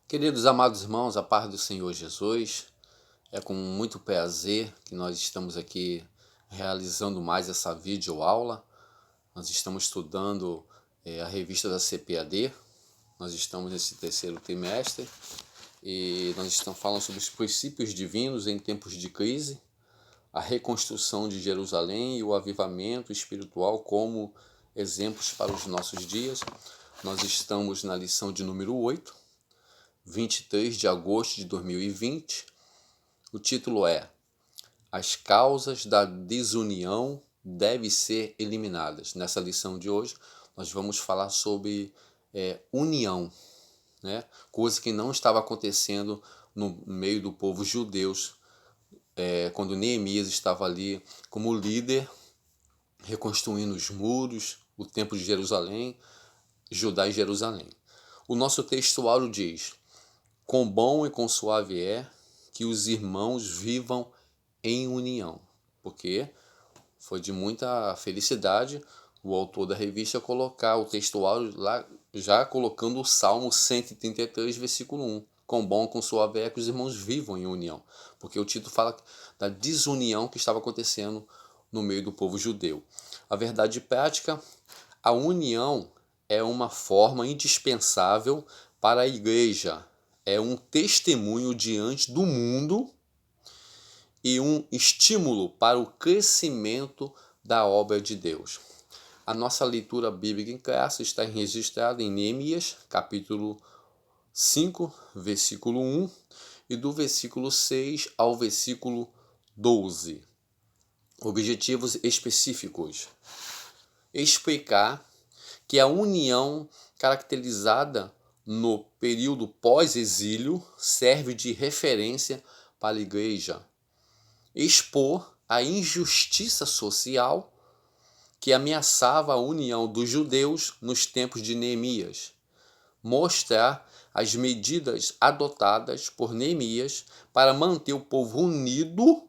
Queridos amados irmãos, a paz do Senhor Jesus, é com muito prazer que nós estamos aqui realizando mais essa videoaula. Nós estamos estudando a revista da CPAD, nós estamos nesse terceiro trimestre e nós estamos falando sobre os princípios divinos em tempos de crise, a reconstrução de Jerusalém e o avivamento espiritual como exemplos para os nossos dias. Nós estamos na lição de número 8, 23 de agosto de 2020. O título é As causas da desunião devem ser eliminadas. Nessa lição de hoje, nós vamos falar sobre união, né? Coisa que não estava acontecendo no meio do povo judeu, quando Neemias estava ali como líder, reconstruindo os muros, o templo de Jerusalém, Judá e Jerusalém. O nosso textuário diz: quão bom e quão suave é que os irmãos vivam em união. Porque foi de muita felicidade o autor da revista colocar o textuário lá, já colocando o Salmo 133, versículo 1. Quão bom e quão suave é que os irmãos vivam em união. Porque o título fala da desunião que estava acontecendo no meio do povo judeu. A verdade prática, a união é uma forma indispensável para a igreja. É um testemunho diante do mundo e um estímulo para o crescimento da obra de Deus. A nossa leitura bíblica em classe está registrada em Neemias, capítulo 5, versículo 1, e do versículo 6 ao versículo 12. Objetivos específicos: explicar que a união caracterizada no período pós-exílio serve de referência para a igreja. Expor a injustiça social que ameaçava a união dos judeus nos tempos de Neemias. Mostrar as medidas adotadas por Neemias para manter o povo unido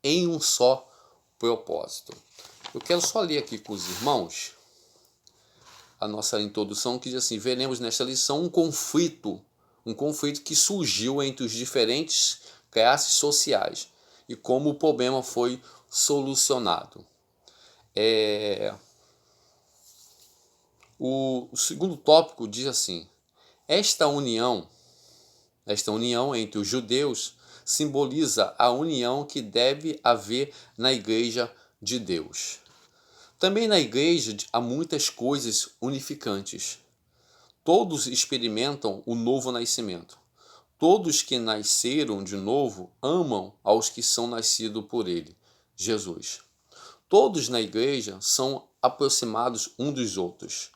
em um só propósito. Eu quero só ler aqui com os irmãos a nossa introdução, que diz assim: veremos nesta lição um conflito que surgiu entre os diferentes classes sociais e como o problema foi solucionado. O segundo tópico diz assim: esta união entre os judeus simboliza a união que deve haver na igreja de Deus. Também na igreja há muitas coisas unificantes. Todos experimentam o novo nascimento. Todos que nasceram de novo amam aos que são nascidos por ele, Jesus. Todos na igreja são aproximados uns dos outros,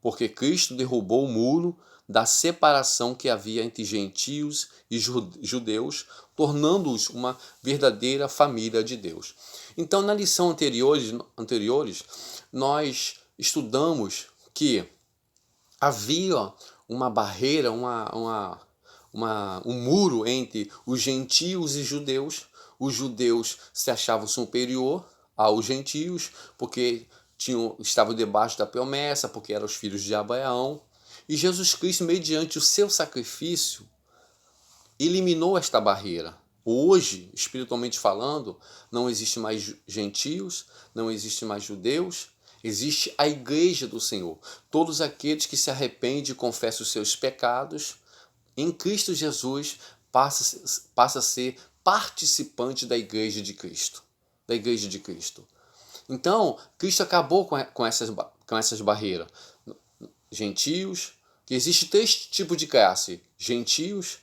porque Cristo derrubou o muro da separação que havia entre gentios e judeus, tornando-os uma verdadeira família de Deus. Então, na lição anteriores, nós estudamos que havia uma barreira, um muro entre os gentios e judeus. Os judeus se achavam superior aos gentios, porque estavam debaixo da promessa, porque eram os filhos de Abraão. E Jesus Cristo, mediante o seu sacrifício, eliminou esta barreira. Hoje, espiritualmente falando, não existe mais gentios, não existe mais judeus, existe a igreja do Senhor. Todos aqueles que se arrependem e confessam os seus pecados, em Cristo Jesus, passa a ser participante da igreja de Cristo. Da igreja de Cristo. Então, Cristo acabou com essas barreiras. Gentios, que existe 3 tipos de classe: gentios,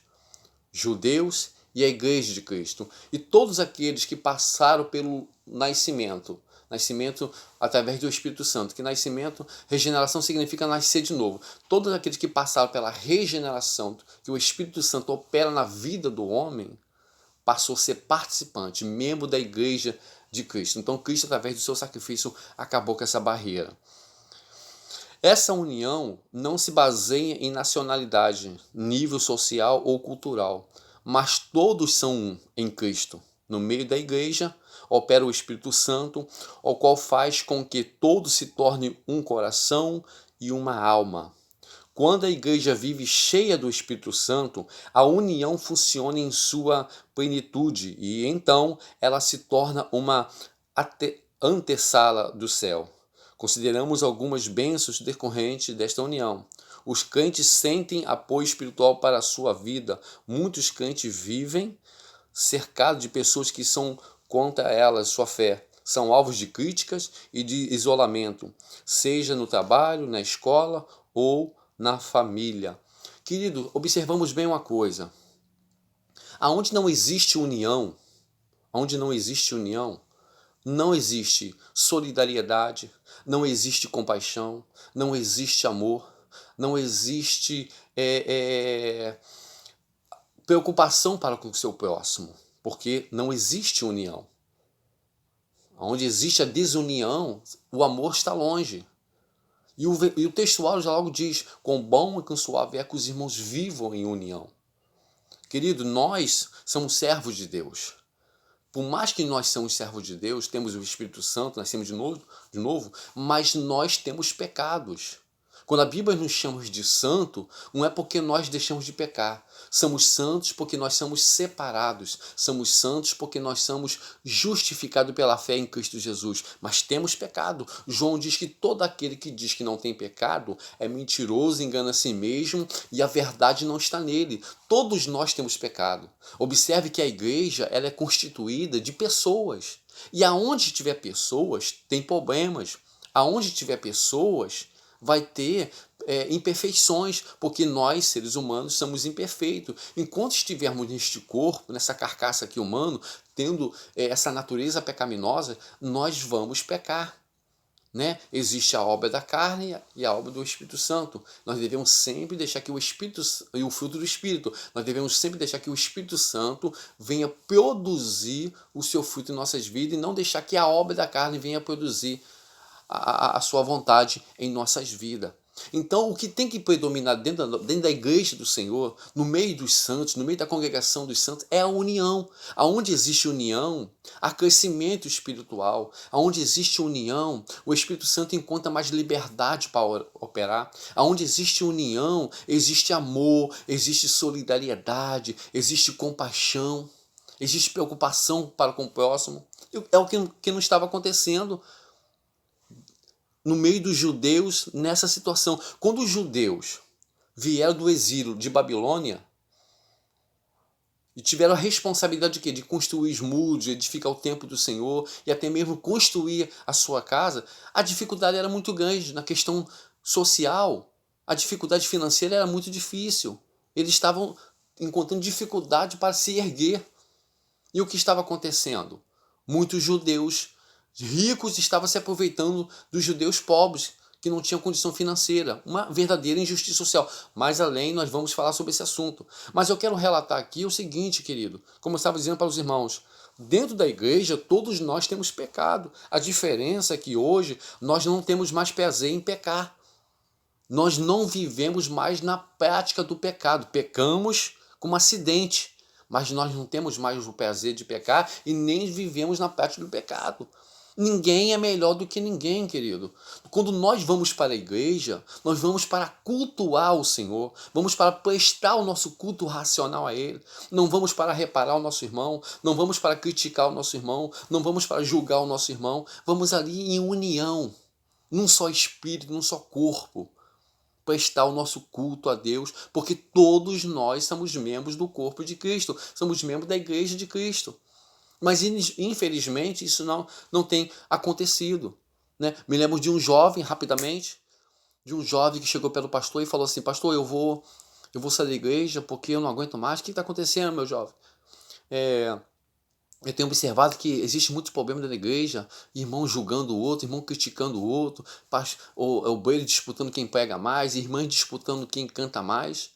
judeus e a igreja de Cristo. E todos aqueles que passaram pelo nascimento através do Espírito Santo, que regeneração significa nascer de novo. Todos aqueles que passaram pela regeneração, que o Espírito Santo opera na vida do homem, passou a ser participante, membro da igreja de Cristo. Então Cristo, através do seu sacrifício, acabou com essa barreira. Essa união não se baseia em nacionalidade, nível social ou cultural, mas todos são um em Cristo. No meio da igreja opera o Espírito Santo, o qual faz com que todos se tornem um coração e uma alma. Quando a igreja vive cheia do Espírito Santo, a união funciona em sua plenitude e então ela se torna uma antessala do céu. Consideramos algumas bênçãos decorrentes desta união. Os crentes sentem apoio espiritual para a sua vida. Muitos crentes vivem cercados de pessoas que são contra elas, sua fé. São alvos de críticas e de isolamento, seja no trabalho, na escola ou na família. Querido, observamos bem uma coisa. Aonde não existe união, não existe solidariedade, não existe compaixão, não existe amor, não existe preocupação para com o seu próximo, porque não existe união. Onde existe a desunião, o amor está longe. E o textual já logo diz: com bom e com suave é que os irmãos vivam em união. Querido, nós somos servos de Deus. Por mais que nós somos servos de Deus, temos o Espírito Santo, nascemos de novo, mas nós temos pecados. Quando a Bíblia nos chama de santo, não é porque nós deixamos de pecar. Somos santos porque nós somos separados. Somos santos porque nós somos justificados pela fé em Cristo Jesus. Mas temos pecado. João diz que todo aquele que diz que não tem pecado é mentiroso, engana a si mesmo e a verdade não está nele. Todos nós temos pecado. Observe que a igreja ela é constituída de pessoas. E aonde tiver pessoas, tem problemas. Aonde tiver pessoas, vai ter imperfeições, porque nós, seres humanos, somos imperfeitos. Enquanto estivermos neste corpo, nessa carcaça aqui humano, tendo essa natureza pecaminosa, nós vamos pecar. Né? Existe a obra da carne e a obra do Espírito Santo. Nós devemos sempre deixar que o Espírito e o fruto do Espírito, nós devemos sempre deixar que o Espírito Santo venha produzir o seu fruto em nossas vidas e não deixar que a obra da carne venha produzir a sua vontade em nossas vidas. Então, o que tem que predominar dentro da igreja do Senhor, no meio dos santos, no meio da congregação dos santos, é a união. Aonde existe união, há crescimento espiritual. Aonde existe união, o Espírito Santo encontra mais liberdade para operar. Aonde existe união, existe amor, existe solidariedade, existe compaixão, existe preocupação para com o próximo. É o que não estava acontecendo no meio dos judeus nessa situação. Quando os judeus vieram do exílio de Babilônia e tiveram a responsabilidade de quê? De construir os muros, de edificar o templo do Senhor e até mesmo construir a sua casa, a dificuldade era muito grande na questão social. A dificuldade financeira era muito difícil. Eles estavam encontrando dificuldade para se erguer. E o que estava acontecendo? Muitos judeus ricos estavam se aproveitando dos judeus pobres, que não tinham condição financeira. Uma verdadeira injustiça social. Mais além, nós vamos falar sobre esse assunto. Mas eu quero relatar aqui o seguinte, querido, como eu estava dizendo para os irmãos, dentro da igreja, todos nós temos pecado. A diferença é que hoje nós não temos mais prazer em pecar. Nós não vivemos mais na prática do pecado. Pecamos como acidente, mas nós não temos mais o prazer de pecar e nem vivemos na prática do pecado. Ninguém é melhor do que ninguém, querido. Quando nós vamos para a igreja, nós vamos para cultuar o Senhor, vamos para prestar o nosso culto racional a Ele. Não vamos para reparar o nosso irmão, não vamos para criticar o nosso irmão, não vamos para julgar o nosso irmão. Vamos ali em união, num só espírito, num só corpo, prestar o nosso culto a Deus, porque todos nós somos membros do corpo de Cristo, somos membros da igreja de Cristo. Mas, infelizmente, isso não tem acontecido. Né? Me lembro de um jovem, rapidamente, de um jovem que chegou pelo pastor e falou assim: pastor, eu vou sair da igreja porque eu não aguento mais. O que está acontecendo, meu jovem? Eu tenho observado que existe muitos problemas dentro da igreja, irmão julgando o outro, irmão criticando o outro, o obreiro disputando quem prega mais, irmãs disputando quem canta mais.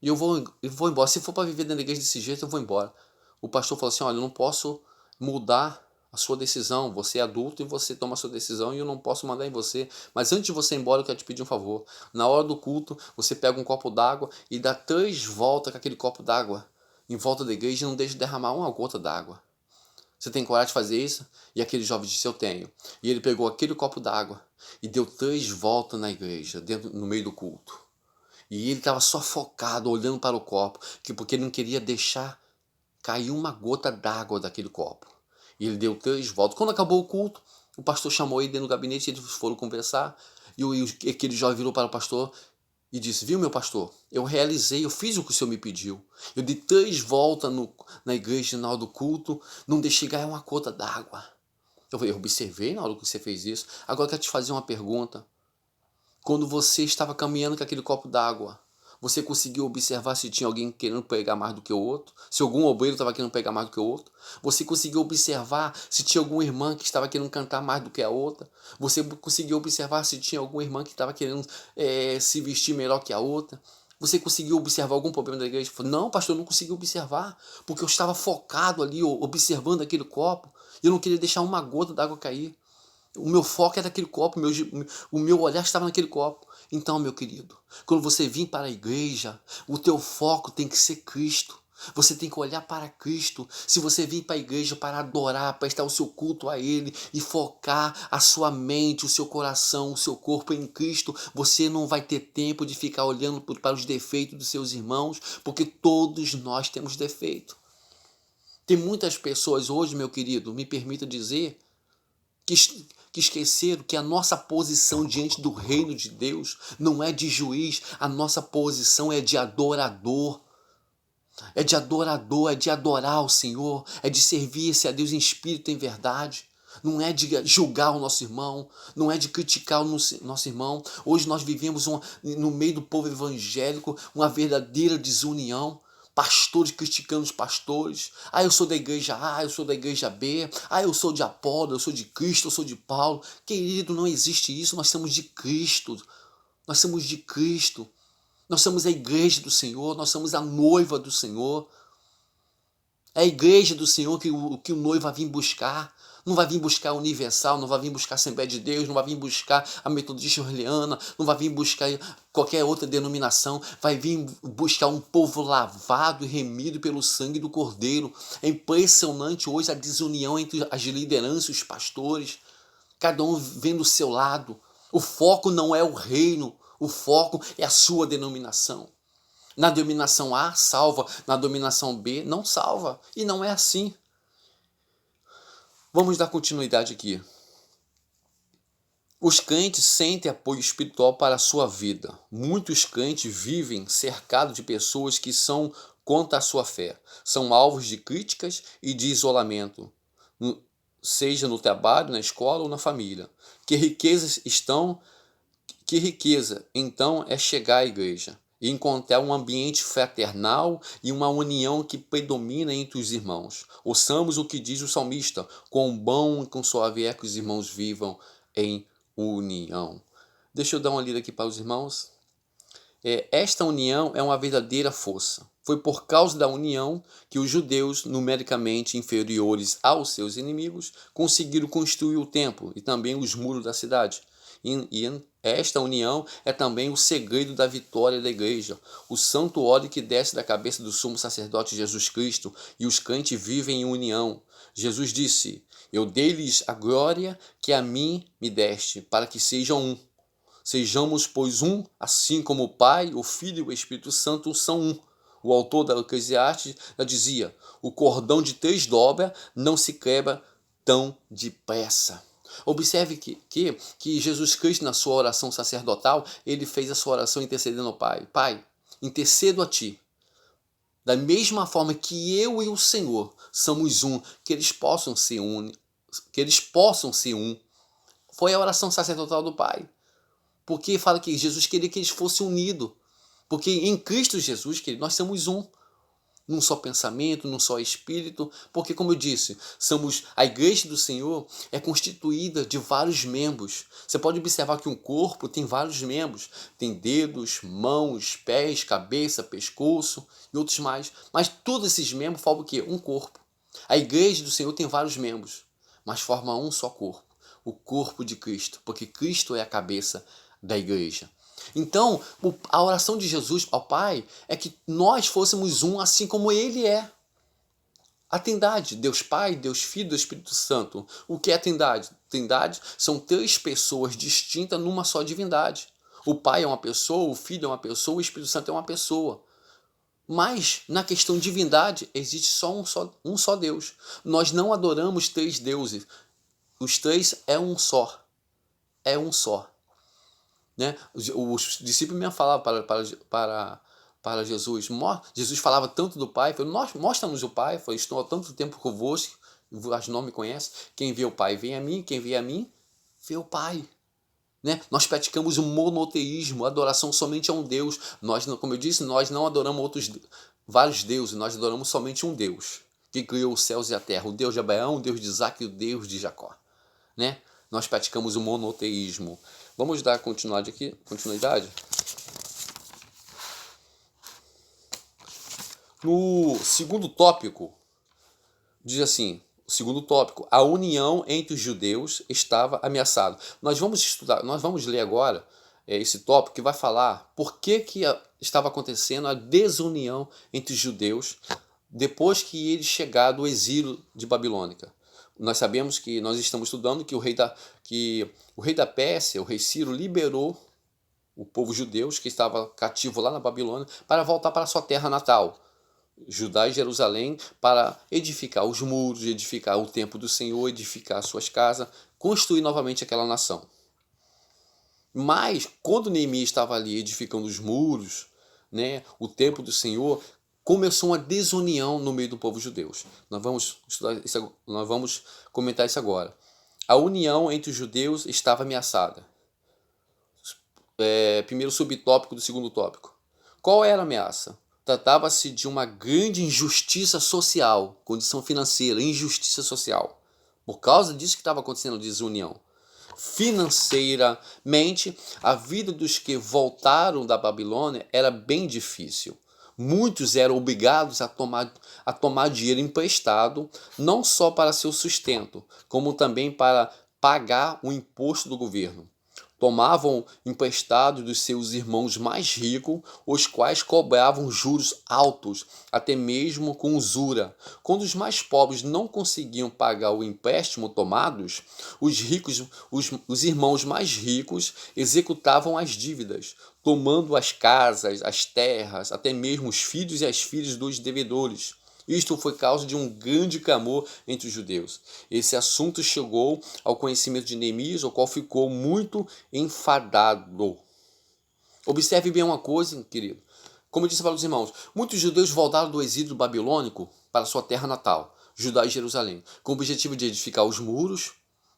E eu vou embora. Se for para viver dentro da igreja desse jeito, eu vou embora. O pastor falou assim: olha, eu não posso mudar a sua decisão. Você é adulto e você toma a sua decisão e eu não posso mandar em você. Mas antes de você ir embora, eu quero te pedir um favor. Na hora do culto, você pega um copo d'água e dá 3 voltas com aquele copo d'água em volta da igreja e não deixe derramar uma gota d'água. Você tem coragem de fazer isso? E aquele jovem disse: eu tenho. E ele pegou aquele copo d'água e deu 3 voltas na igreja, no meio do culto. E ele estava só focado, olhando para o copo, porque ele não queria deixar cair uma gota d'água daquele copo. E ele deu 3 voltas. Quando acabou o culto, o pastor chamou ele dentro do gabinete, eles foram conversar, e aquele jovem virou para o pastor e disse: viu, meu pastor, eu fiz o que o senhor me pediu. Eu dei 3 voltas na igreja na hora do culto, não deixei cair uma gota d'água. Eu observei na hora que você fez isso. Agora eu quero te fazer uma pergunta. Quando você estava caminhando com aquele copo d'água, você conseguiu observar se tinha alguém querendo pegar mais do que o outro? Se algum obreiro estava querendo pegar mais do que o outro? Você conseguiu observar se tinha alguma irmã que estava querendo cantar mais do que a outra? Você conseguiu observar se tinha alguma irmã que estava querendo se vestir melhor que a outra? Você conseguiu observar algum problema da igreja? Não, pastor, eu não consegui observar, porque eu estava focado ali, observando aquele copo, e eu não queria deixar uma gota d'água cair. O meu foco era aquele copo, o meu olhar estava naquele copo. Então, meu querido, quando você vir para a igreja, o teu foco tem que ser Cristo. Você tem que olhar para Cristo. Se você vir para a igreja para adorar, prestar o seu culto a Ele e focar a sua mente, o seu coração, o seu corpo em Cristo, você não vai ter tempo de ficar olhando para os defeitos dos seus irmãos, porque todos nós temos defeito. Tem muitas pessoas hoje, meu querido, me permita dizer, que esqueceram que a nossa posição diante do reino de Deus não é de juiz, a nossa posição é de adorador. É de adorador, é de adorar o Senhor, é de servir-se a Deus em espírito e em verdade. Não é de julgar o nosso irmão, não é de criticar o nosso irmão. Hoje nós vivemos no meio do povo evangélico uma verdadeira desunião. Pastores criticando os pastores. Ah, eu sou da igreja A, eu sou da igreja B. Ah, eu sou de Apolo, eu sou de Cristo, eu sou de Paulo. Querido, não existe isso. Nós somos de Cristo. Nós somos de Cristo. Nós somos a igreja do Senhor. Nós somos a noiva do Senhor. É a igreja do Senhor que o noivo vai vir buscar. Não vai vir buscar a Universal, não vai vir buscar a Assembleia de Deus, não vai vir buscar a Metodista Orleana, não vai vir buscar qualquer outra denominação. Vai vir buscar um povo lavado e remido pelo sangue do Cordeiro. É impressionante hoje a desunião entre as lideranças e os pastores. Cada um vendo o seu lado. O foco não é o reino, o foco é a sua denominação. Na denominação A, salva. Na denominação B, não salva. E não é assim. Vamos dar continuidade aqui. Os crentes sentem apoio espiritual para a sua vida. Muitos crentes vivem cercados de pessoas que são contra a sua fé. São alvos de críticas e de isolamento, seja no trabalho, na escola ou na família. Que riqueza então é chegar à igreja e encontrar um ambiente fraternal e uma união que predomina entre os irmãos. Ouçamos o que diz o salmista: quão bom e quão suave é que os irmãos vivam em união. Deixa eu dar uma lida aqui para os irmãos. Esta união é uma verdadeira força. Foi por causa da união que os judeus, numericamente inferiores aos seus inimigos, conseguiram construir o templo e também os muros da cidade. E esta união é também o segredo da vitória da igreja, o santo óleo que desce da cabeça do sumo sacerdote Jesus Cristo, e os crentes vivem em união. Jesus disse: eu dei-lhes a glória que a mim me deste, para que sejam um. Sejamos, pois, um, assim como o Pai, o Filho e o Espírito Santo são um. O autor da Eclesiastes já dizia: o cordão de 3 dobras não se quebra tão depressa. Observe que Jesus Cristo, na sua oração sacerdotal, ele fez a sua oração intercedendo ao Pai. Pai, intercedo a Ti. Da mesma forma que eu e o Senhor somos um, que eles possam ser um. Que eles possam ser um. Foi a oração sacerdotal do Pai. Porque fala que Jesus queria que eles fossem unidos. Porque em Cristo Jesus, querido, nós somos um. Num só pensamento, num só espírito, porque, como eu disse, a igreja do Senhor é constituída de vários membros. Você pode observar que um corpo tem vários membros, tem dedos, mãos, pés, cabeça, pescoço e outros mais, mas todos esses membros formam o quê? Um corpo. A igreja do Senhor tem vários membros, mas forma um só corpo, o corpo de Cristo, porque Cristo é a cabeça da igreja. Então, a oração de Jesus ao Pai é que nós fôssemos um assim como Ele é. A Trindade, Deus Pai, Deus Filho e Deus Espírito Santo. O que é a Trindade? Trindade são 3 pessoas distintas numa só divindade. O Pai é uma pessoa, o Filho é uma pessoa, o Espírito Santo é uma pessoa. Mas, na questão de divindade, existe só um só Deus. Nós não adoramos 3 deuses. Os 3 é um só. É um só. Né? Os discípulos me falavam para Jesus. Jesus falava tanto do Pai. Falou, mostra-nos o Pai. Falou, estou há tanto tempo convosco, vós não me conhecem. Quem vê o Pai vem a mim. Quem vê a mim, vê o Pai. Né? Nós praticamos o monoteísmo, adoração somente a um Deus. Nós, como eu disse, nós não adoramos vários deuses, nós adoramos somente um Deus, que criou os céus e a terra, o Deus de Abraão, o Deus de Isaac e o Deus de Jacó. Né? Nós praticamos o monoteísmo. Vamos dar continuidade? No segundo tópico, diz assim, o segundo tópico, a união entre os judeus estava ameaçada. Nós vamos ler agora esse tópico que vai falar por que estava acontecendo a desunião entre os judeus depois que eles chegaram do exílio de Babilônica. Nós sabemos que nós estamos estudando que o rei da Pérsia, o rei Ciro, liberou o povo judeu que estava cativo lá na Babilônia para voltar para a sua terra natal, Judá e Jerusalém, para edificar os muros, edificar o templo do Senhor, edificar suas casas, construir novamente aquela nação. Mas, quando Neemias estava ali edificando os muros, né, o templo do Senhor, começou uma desunião no meio do povo judeu. Nós vamos comentar isso agora. A união entre os judeus estava ameaçada. Primeiro subtópico do segundo tópico. Qual era a ameaça? Tratava-se de uma grande injustiça social, condição financeira, injustiça social. Por causa disso que estava acontecendo a desunião. Financeiramente, a vida dos que voltaram da Babilônia era bem difícil. Muitos eram obrigados a tomar dinheiro emprestado, não só para seu sustento, como também para pagar o imposto do governo. Tomavam emprestado dos seus irmãos mais ricos, os quais cobravam juros altos, até mesmo com usura. Quando os mais pobres não conseguiam pagar o empréstimo tomados, os irmãos mais ricos executavam as dívidas, tomando as casas, as terras, até mesmo os filhos e as filhas dos devedores. Isto foi causa de um grande clamor entre os judeus. Esse assunto chegou ao conhecimento de Neemias, o qual ficou muito enfadado. Observe bem uma coisa, querido. Como eu disse para os irmãos, muitos judeus voltaram do exílio babilônico para sua terra natal, Judá e Jerusalém, com o objetivo de edificar os muros,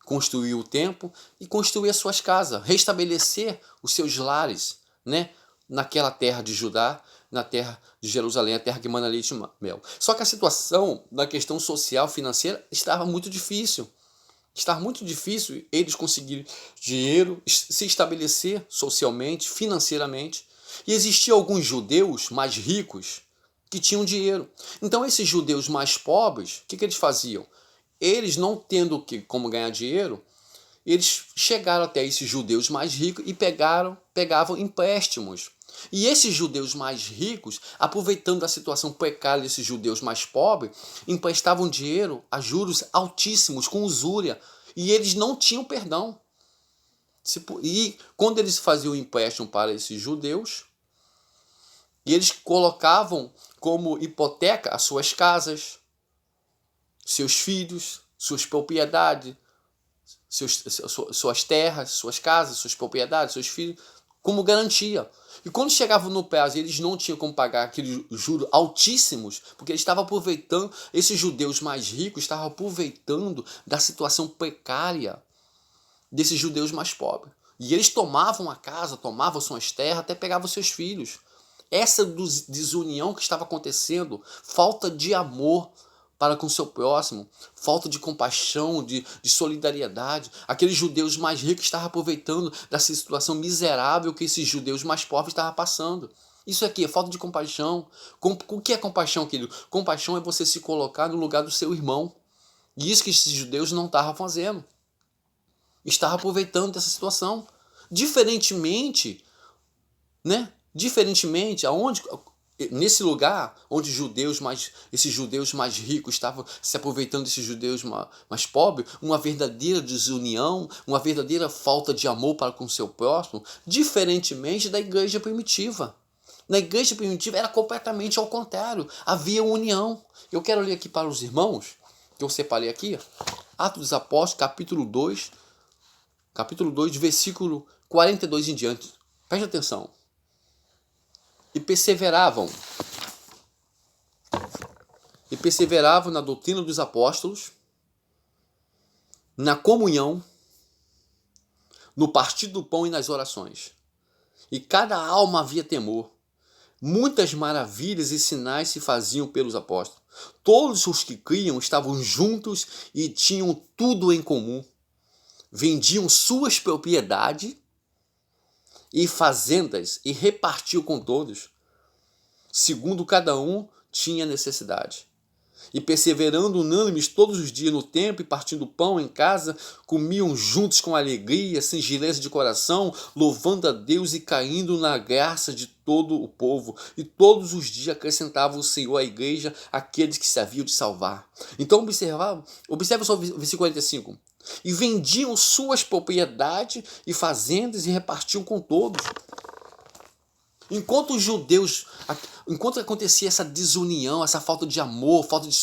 construir o templo e construir as suas casas, restabelecer os seus lares, né, naquela terra de Judá, na terra de Jerusalém, a terra que emana leite e mel. Só que a situação na questão social, financeira, estava muito difícil. Estava muito difícil eles conseguirem dinheiro, se estabelecer socialmente, financeiramente. E existiam alguns judeus mais ricos que tinham dinheiro. Então esses judeus mais pobres, o que eles faziam? Eles não tendo como ganhar dinheiro, eles chegaram até esses judeus mais ricos e pegavam empréstimos. E esses judeus mais ricos, aproveitando a situação precária desses judeus mais pobres, emprestavam dinheiro a juros altíssimos, com usúria, e eles não tinham perdão. E quando eles faziam o empréstimo para esses judeus, eles colocavam como hipoteca as suas casas, seus filhos, suas propriedades, suas terras, suas casas, suas propriedades, seus filhos, como garantia. E quando chegavam no prazo, eles não tinham como pagar aqueles juros altíssimos, porque eles estavam aproveitando, esses judeus mais ricos estavam aproveitando da situação precária desses judeus mais pobres. E eles tomavam a casa, tomavam suas terras, até pegavam seus filhos. Essa desunião que estava acontecendo, falta de amor para com o seu próximo, falta de compaixão, de solidariedade. Aqueles judeus mais ricos estavam aproveitando dessa situação miserável que esses judeus mais pobres estavam passando. Isso aqui é falta de compaixão. O que é compaixão, querido? Compaixão é você se colocar no lugar do seu irmão. E isso que esses judeus não estavam fazendo. Estavam aproveitando dessa situação. Diferentemente, aonde nesse lugar onde esses judeus mais ricos estavam se aproveitando desses judeus mais pobres, uma verdadeira desunião, uma verdadeira falta de amor para com o seu próximo, diferentemente da igreja primitiva. Na igreja primitiva era completamente ao contrário, havia união. Eu quero ler aqui para os irmãos, que eu separei aqui, Atos dos Apóstolos, capítulo 2, versículo 42 em diante. Preste atenção. E perseveravam na doutrina dos apóstolos, na comunhão, no partir do pão e nas orações. E cada alma havia temor. Muitas maravilhas e sinais se faziam pelos apóstolos. Todos os que criam estavam juntos e tinham tudo em comum. Vendiam suas propriedades e fazendas e repartiam com todos, segundo cada um tinha necessidade. E perseverando unânimes todos os dias no templo e partindo pão em casa, comiam juntos com alegria, singeleza de coração, louvando a Deus e caindo na graça de todo o povo. E todos os dias acrescentava o Senhor à igreja aqueles que se haviam de salvar. Então observe só o versículo 45. E vendiam suas propriedades e fazendas e repartiam com todos. Enquanto acontecia essa desunião, essa falta de amor, falta de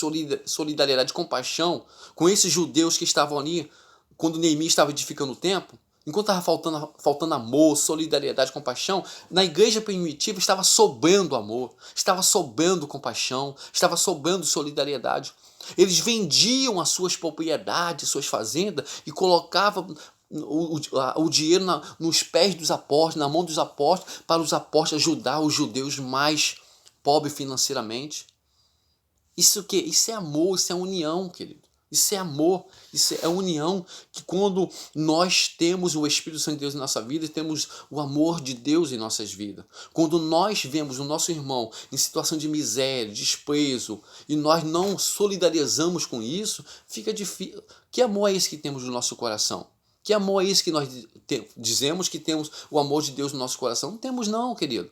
solidariedade, de compaixão com esses judeus que estavam ali, quando Neemias estava edificando o templo, enquanto estava faltando amor, solidariedade, compaixão, na igreja primitiva estava sobrando amor, estava sobrando compaixão, estava sobrando solidariedade. Eles vendiam as suas propriedades, suas fazendas e colocavam o dinheiro nos pés dos apóstolos, na mão dos apóstolos, para os apóstolos ajudar os judeus mais pobres financeiramente. Isso é amor, isso é união, querido. Isso é amor, isso é união, que quando nós temos o Espírito Santo de Deus em nossa vida, temos o amor de Deus em nossas vidas. Quando nós vemos o nosso irmão em situação de miséria, desprezo, e nós não solidarizamos com isso, fica difícil. Que amor é esse que temos no nosso coração? Que amor é esse que nós dizemos que temos o amor de Deus no nosso coração? Não temos não, querido.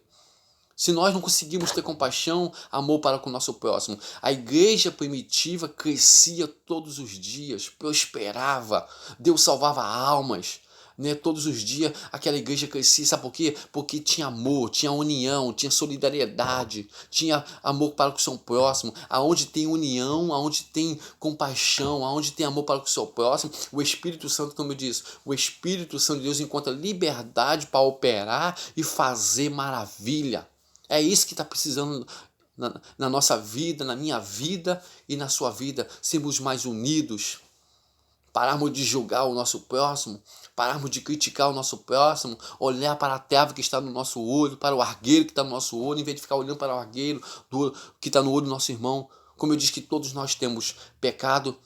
Se nós não conseguimos ter compaixão, amor para com o nosso próximo. A igreja primitiva crescia todos os dias, prosperava, Deus salvava almas. Né? Todos os dias aquela igreja crescia, sabe por quê? Porque tinha amor, tinha união, tinha solidariedade, tinha amor para com o seu próximo. Aonde tem união, aonde tem compaixão, aonde tem amor para com o seu próximo, o Espírito Santo, como eu disse, o Espírito Santo de Deus encontra liberdade para operar e fazer maravilha. É isso que está precisando na nossa vida, na minha vida e na sua vida. Sermos mais unidos, pararmos de julgar o nosso próximo, pararmos de criticar o nosso próximo, olhar para a trave que está no nosso olho, para o argueiro que está no nosso olho, em vez de ficar olhando para o argueiro que está no olho do nosso irmão. Como eu disse que todos nós temos pecado,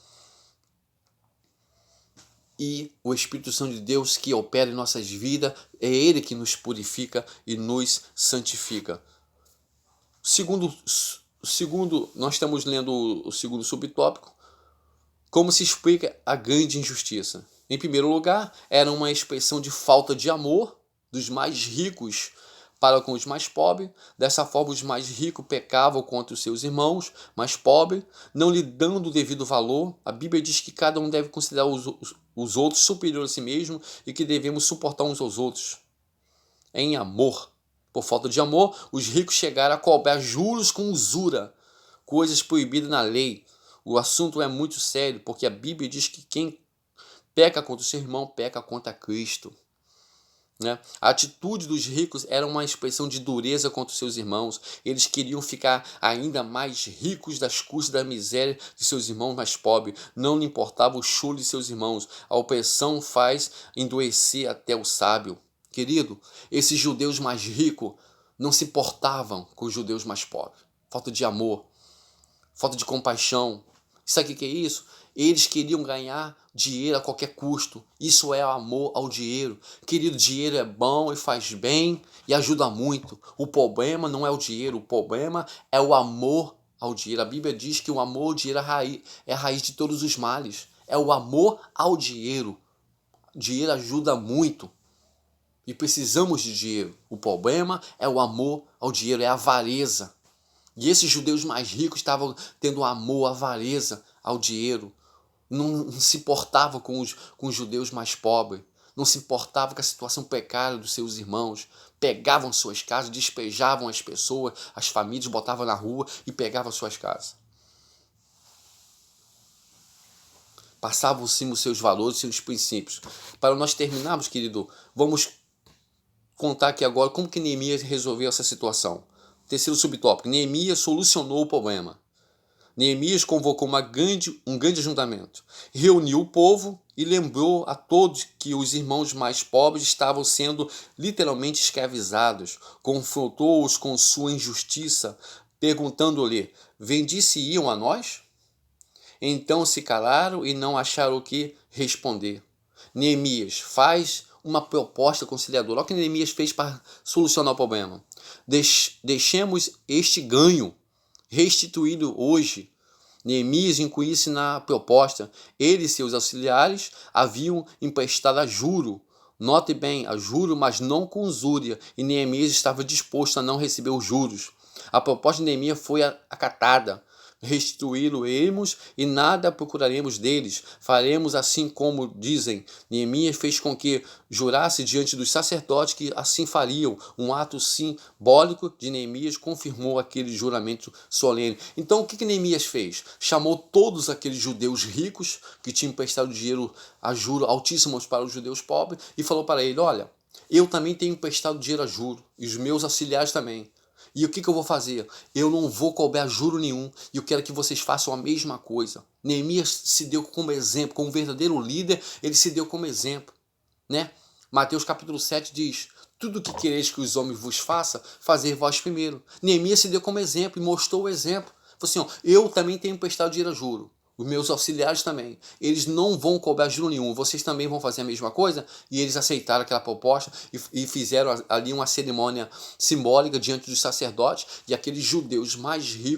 e o Espírito Santo de Deus que opera em nossas vidas, é Ele que nos purifica e nos santifica. Segundo, nós estamos lendo o segundo subtópico, como se explica a grande injustiça. Em primeiro lugar, era uma expressão de falta de amor dos mais ricos para com os mais pobres. Dessa forma, os mais ricos pecavam contra os seus irmãos mais pobres, não lhe dando o devido valor. A Bíblia diz que cada um deve considerar os outros superiores a si mesmo e que devemos suportar uns aos outros em amor. Por falta de amor, os ricos chegaram a cobrar juros com usura, coisas proibidas na lei. O assunto é muito sério, porque a Bíblia diz que quem peca contra o seu irmão, peca contra Cristo. Né? A atitude dos ricos era uma expressão de dureza contra os seus irmãos. Eles queriam ficar ainda mais ricos das custas da miséria de seus irmãos mais pobres. Não lhe importava o choro de seus irmãos. A opressão faz endoecer até o sábio. Querido, esses judeus mais ricos não se importavam com os judeus mais pobres. Falta de amor, falta de compaixão. Sabe o que é isso? Eles queriam ganhar dinheiro a qualquer custo. Isso é amor ao dinheiro. Querido, dinheiro é bom e faz bem e ajuda muito. O problema não é o dinheiro, o problema é o amor ao dinheiro. A Bíblia diz que o amor ao dinheiro é a raiz de todos os males. É o amor ao dinheiro. O dinheiro ajuda muito. E precisamos de dinheiro. O problema é o amor ao dinheiro, é a avareza. E esses judeus mais ricos estavam tendo amor, avareza ao dinheiro. Não se importavam com os judeus mais pobres. Não se importavam com a situação precária dos seus irmãos. Pegavam suas casas, despejavam as pessoas, as famílias, botavam na rua e pegavam suas casas. Passavam sim os seus valores, seus princípios. Para nós terminarmos, querido, vamos contar aqui agora como que Neemias resolveu essa situação. Terceiro subtópico, Neemias solucionou o problema. Neemias convocou um grande ajuntamento, reuniu o povo e lembrou a todos que os irmãos mais pobres estavam sendo literalmente escravizados, confrontou-os com sua injustiça, perguntando-lhe, vendiciam a nós? Então se calaram e não acharam o que responder. Neemias faz uma proposta conciliadora. Olha o que Neemias fez para solucionar o problema. Deixemos este ganho restituído hoje. Neemias incluía-se na proposta. Ele e seus auxiliares haviam emprestado a juro. Note bem, a juro, mas não com usúria. E Neemias estava disposto a não receber os juros. A proposta de Neemias foi acatada. Restituí-lo-emos e nada procuraremos deles. Faremos assim como dizem. Neemias fez com que jurasse diante dos sacerdotes que assim fariam. Um ato simbólico de Neemias confirmou aquele juramento solene. Então o que Neemias fez? Chamou todos aqueles judeus ricos que tinham emprestado dinheiro a juro altíssimos para os judeus pobres e falou para ele, olha, eu também tenho emprestado dinheiro a juro e os meus auxiliares também. E o que eu vou fazer? Eu não vou cobrar juro nenhum e eu quero que vocês façam a mesma coisa. Neemias se deu como exemplo, como verdadeiro líder, ele se deu como exemplo, né? Mateus capítulo 7 diz, tudo que quereis que os homens vos façam, fazer vós primeiro. Neemias se deu como exemplo e mostrou o exemplo. Falou assim, ó, eu também tenho emprestado dinheiro a juro. Os meus auxiliares também. Eles não vão cobrar juro nenhum. Vocês também vão fazer a mesma coisa? E eles aceitaram aquela proposta e fizeram ali uma cerimônia simbólica diante dos sacerdotes. E aqueles judeus mais ricos